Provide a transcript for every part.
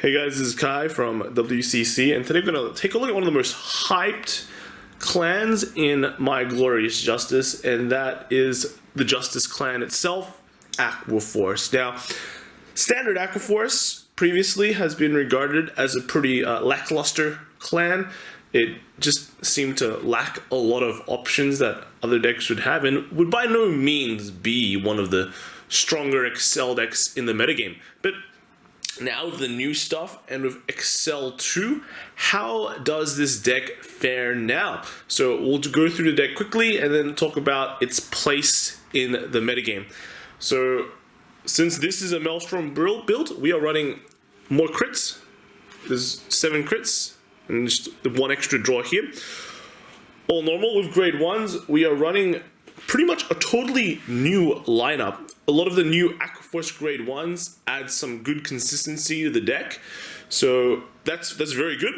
Hey guys, this is Kai from WCC, and today we're going to take a look at one of the most hyped clans in my glorious Justice, and that is the Justice clan itself, Aqua Force. Now, standard Aqua Force previously has been regarded as a pretty lackluster clan. It just seemed to lack a lot of options that other decks would have, and would by no means be one of the stronger Excel decks in the metagame. But now with the new stuff and with Excel 2, how does this deck fare now? So we'll go through the deck quickly and then talk about its place in the metagame. So since this is a Maelstrom build, we are running more crits. There's 7 crits and just one extra draw here. All normal with grade 1s. We are running pretty much a totally new lineup. A lot of the new Aqua Force grade 1s add some good consistency to the deck, so that's very good.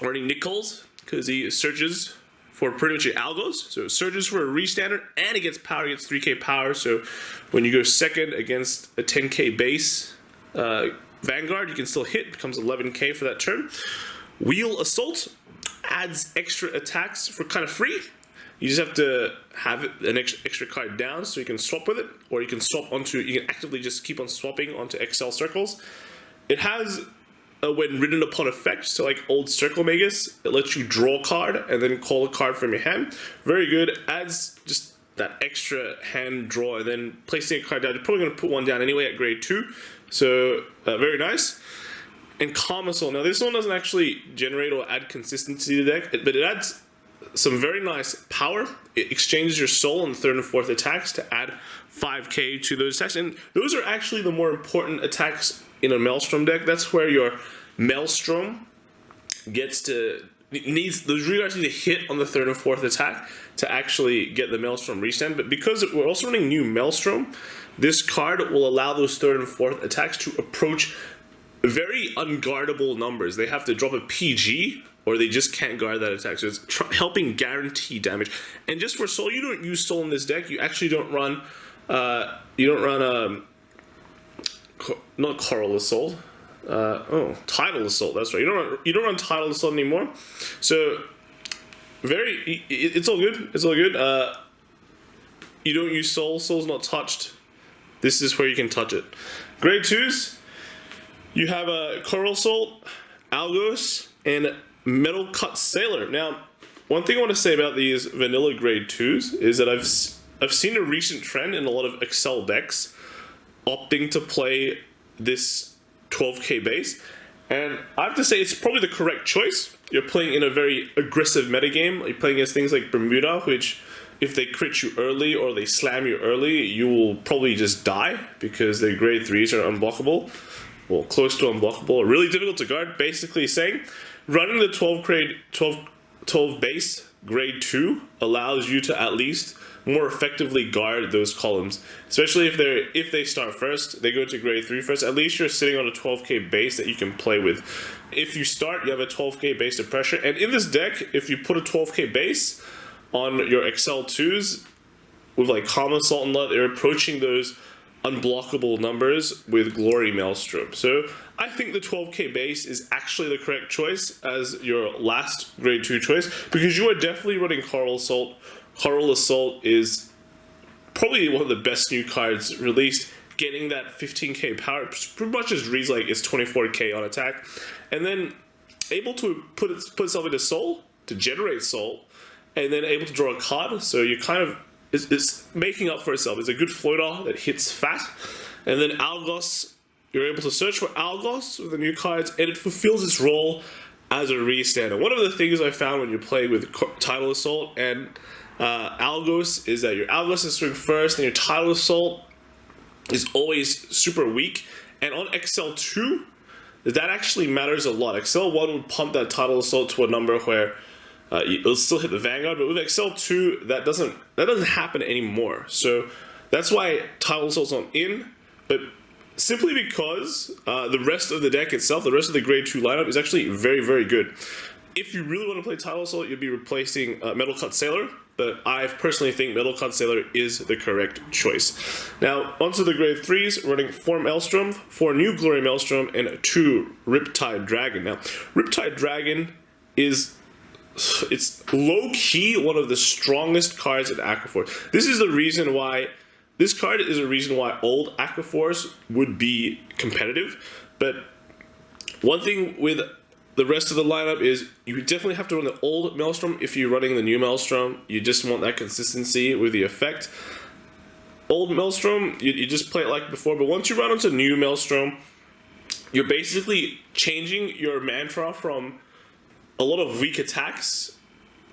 Running Nichols because he searches for pretty much Algos, so searches for a restandard and he gets power, he gets 3k power. So when you go second against a 10k base Vanguard, you can still hit, becomes 11k for that turn. Wheel Assault adds extra attacks for kind of free. You just have to have an extra card down so you can swap with it, or you can swap onto, you can actively just keep on swapping onto Excel circles. It has a when written upon effect, so like old Circle Magus, it lets you draw a card and then call a card from your hand. Very good, adds just that extra hand draw and then placing a card down. You're probably going to put one down anyway at grade 2, so very nice. And Calm Assault, now this one doesn't actually generate or add consistency to the deck, but it adds some very nice power. It exchanges your soul on the 3rd and 4th attacks to add 5k to those attacks, and those are actually the more important attacks in a Maelstrom deck. That's where your Maelstrom gets to, those regards need to hit on the 3rd and 4th attack to actually get the Maelstrom restand. But because we're also running new Maelstrom, this card will allow those 3rd and 4th attacks to approach very unguardable numbers. They have to drop a PG or they just can't guard that attack. So it's helping guarantee damage. And just for soul, you don't use soul in this deck. You actually don't run, not Coral Assault. Tidal Assault. That's right. You don't run Tidal Assault anymore. So it's all good. It's all good. You don't use soul. Soul's not touched. This is where you can touch it. Grade 2s. You have a Coral Assault, Algos, and Metal Cut Sailor. Now, one thing I want to say about these vanilla grade 2s is that I've seen a recent trend in a lot of Excel decks opting to play this 12k base, and I have to say it's probably the correct choice. You're playing in a very aggressive metagame. You're playing against things like Bermuda, which if they crit you early or they slam you early, you will probably just die because their grade 3s are unblockable. Well, close to unblockable, really difficult to guard. Basically saying running the 12 base grade 2 allows you to at least more effectively guard those columns, especially if they start first, they go to grade 3 first. At least you're sitting on a 12k base that you can play with. If you start, you have a 12k base of pressure, and in this deck, if you put a 12k base on your Excel 2s with like Calm Assault and they're approaching those unblockable numbers with Glory Maelstrom. So I think the 12k base is actually the correct choice as your last grade 2 choice, because you are definitely running Coral Assault. Coral Assault is probably one of the best new cards released, getting that 15k power, pretty much just reads like it's 24k on attack, and then able to put itself into soul to generate soul, and then able to draw a card, so you kind of it's making up for itself. It's a good floater that hits fat. And then Algos, you're able to search for Algos with the new cards, and it fulfills its role as a restander. One of the things I found when you play with Tidal Assault and Algos is that your Algos is swing first, and your Tidal Assault is always super weak. And on Excel 2, that actually matters a lot. Excel 1 would pump that Tidal Assault to a number where it'll still hit the Vanguard, but with Excel 2, that doesn't happen anymore. So that's why Tidal Assault's not in, but simply because the rest of the deck itself, the rest of the grade 2 lineup is actually very, very good. If you really want to play Tidal Assault, you'll be replacing Metal Cut Sailor but I personally think Metal Card Sailor is the correct choice. Now, onto the grade 3s, running 4 Maelstrom, 4 New Glory Maelstrom, and 2 Riptide Dragon. Now, Riptide Dragon is, it's low-key one of the strongest cards in Aqua Force. This is the reason why, this card is a reason why old Aqua Force would be competitive, but one thing with the rest of the lineup is you definitely have to run the old Maelstrom if you're running the new Maelstrom. You just want that consistency with the effect. Old Maelstrom, you just play it like before, but once you run onto new Maelstrom, you're basically changing your mantra from a lot of weak attacks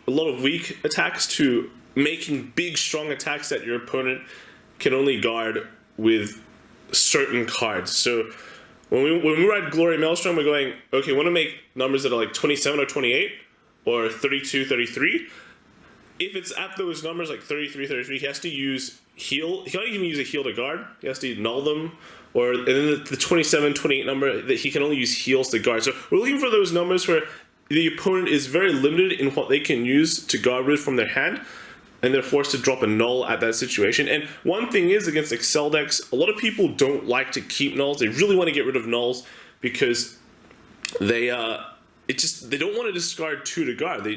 to making big, strong attacks that your opponent can only guard with certain cards. So when we ride Glory Maelstrom, we're going, okay, we want to make numbers that are like 27 or 28 or 32, 33. If it's at those numbers like 33, 33, he has to use heal. He can't even use a heal to guard. He has to null them. And then the 27, 28 number, that he can only use heals to guard. So we're looking for those numbers where the opponent is very limited in what they can use to guard with from their hand, and they're forced to drop a null at that situation. And one thing is, against Excel decks, a lot of people don't like to keep nulls. They really want to get rid of nulls because they don't want to discard 2 to guard.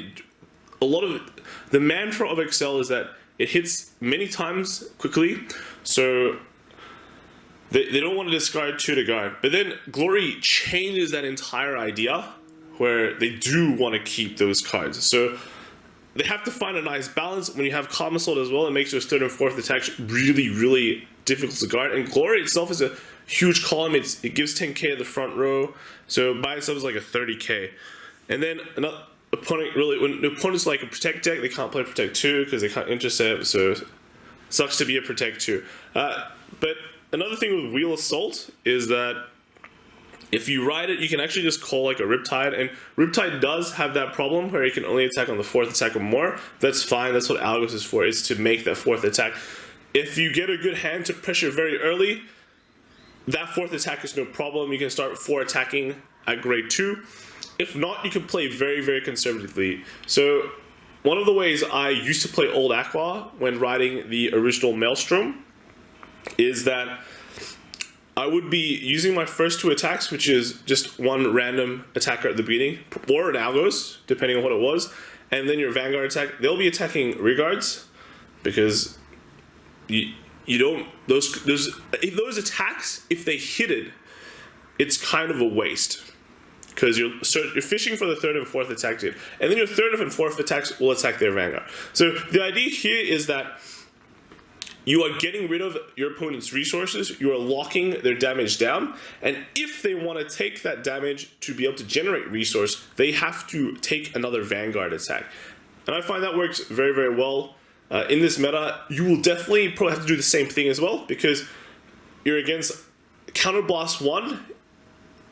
A lot of the mantra of Excel is that it hits many times quickly, so they don't want to discard 2 to guard. But then Glory changes that entire idea where they do want to keep those cards. So they have to find a nice balance. When you have Calm Assault as well, it makes those 3rd and 4th attacks really, really difficult to guard. And Glory itself is a huge column. It gives 10k at the front row, so by itself is like a 30k. And then another opponent, really, when the opponent's like a Protect deck, they can't play Protect 2 because they can't intercept, so sucks to be a Protect 2. But another thing with Wheel Assault is that if you ride it, you can actually just call like a Riptide, and Riptide does have that problem where it can only attack on the 4th attack or more. That's fine, that's what Algos is for, is to make that 4th attack. If you get a good hand to pressure very early, that 4th attack is no problem. You can start 4 attacking at grade 2. If not, you can play very, very conservatively. So one of the ways I used to play old Aqua when riding the original Maelstrom is that I would be using my first 2 attacks, which is just one random attacker at the beginning, or an Algos, depending on what it was, and then your Vanguard attack. They'll be attacking rearguards, because you don't, those attacks, if they hit it, it's kind of a waste, because you're fishing for the 3rd and 4th attack dude, and then your 3rd and 4th attacks will attack their Vanguard. So the idea here is that you are getting rid of your opponent's resources, you are locking their damage down, and if they want to take that damage to be able to generate resource, they have to take another Vanguard attack. And I find that works very, very well. In this meta, you will definitely probably have to do the same thing as well, because you're against Counterblast 1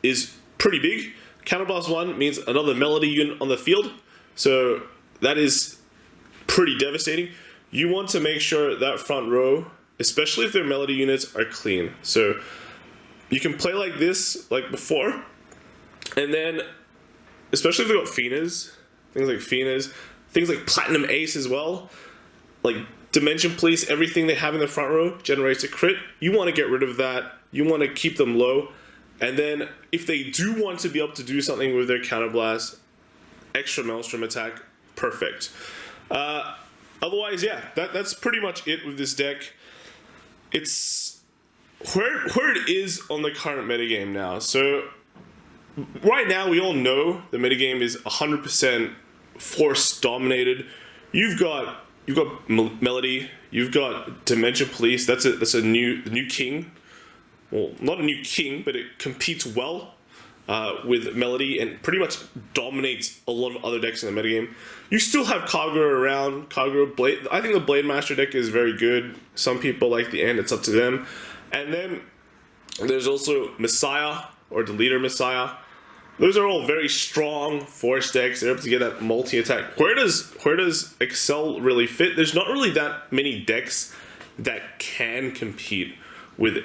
is pretty big. Counterblast 1 means another Melody unit on the field, so that is pretty devastating. You want to make sure that front row, especially if their Melody units, are clean. So you can play like this, like before, and then, especially if they've got Finas, things like Platinum Ace as well, like Dimension Police, everything they have in the front row generates a crit. You want to get rid of that. You want to keep them low. And then if they do want to be able to do something with their Counterblast, extra Maelstrom attack, perfect. Otherwise, yeah, that's pretty much it with this deck. It's where it is on the current metagame now. So right now, we all know the metagame is 100% force dominated. You've got Melody, you've got Dimension Police. That's a new king. Well, not a new king, but it competes well with Melody and pretty much dominates a lot of other decks in the metagame. You still have Kagura around. Kagura Blade. I think the Blade Master deck is very good. Some people like the end. It's up to them. And then there's also Messiah or the Leader Messiah. Those are all very strong force decks. They're able to get that multi-attack. Where does Excel really fit? There's not really that many decks that can compete with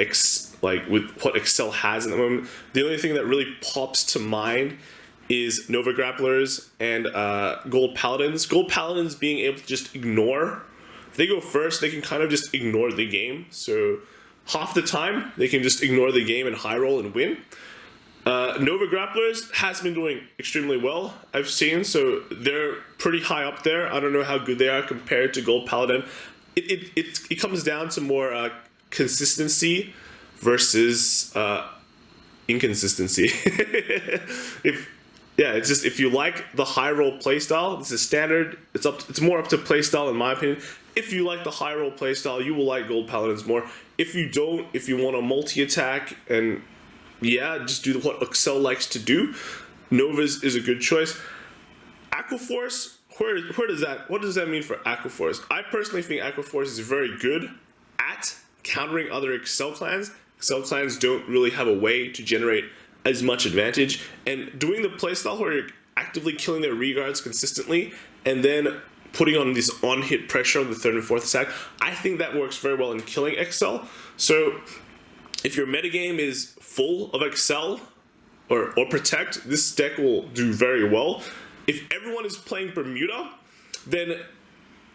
with what Excel has at the moment. The only thing that really pops to mind is Nova Grapplers and Gold Paladins. Gold Paladins being able to just ignore. If they go first, they can kind of just ignore the game. So half the time, they can just ignore the game and high roll and win. Nova Grapplers has been doing extremely well, I've seen, so they're pretty high up there. I don't know how good they are compared to Gold Paladin. It comes down to more consistency versus inconsistency. It's just if you like the high roll playstyle, this is standard. It's more up to playstyle in my opinion. If you like the high roll playstyle, you will like Gold Paladins more. If you don't, if you want a multi-attack and just do what Excel likes to do, Nova's is a good choice. Aqua Force, what does that mean for Aqua Force? I personally think Aqua Force is very good at countering other Excel clans. Excel clans don't really have a way to generate as much advantage, and doing the playstyle where you're actively killing their reguards consistently and then putting on this on-hit pressure on the third and fourth attack, I think that works very well in killing Excel. So if your metagame is full of Excel or Protect, this deck will do very well. If everyone is playing Bermuda, then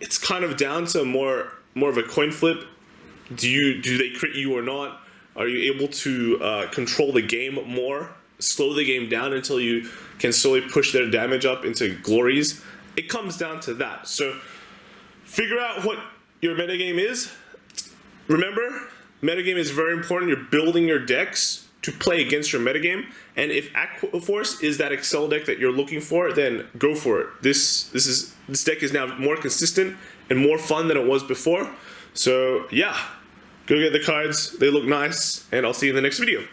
it's kind of down to more of a coin flip. Do they crit you or not? Are you able to control the game more, slow the game down until you can slowly push their damage up into glories? It comes down to that. So figure out what your metagame is. Remember, metagame is very important. You're building your decks to play against your metagame, and if Aqua Force is that Excel deck that you're looking for, then go for it. This deck is now more consistent and more fun than it was before. So yeah, go get the cards. They look nice, and I'll see you in the next video.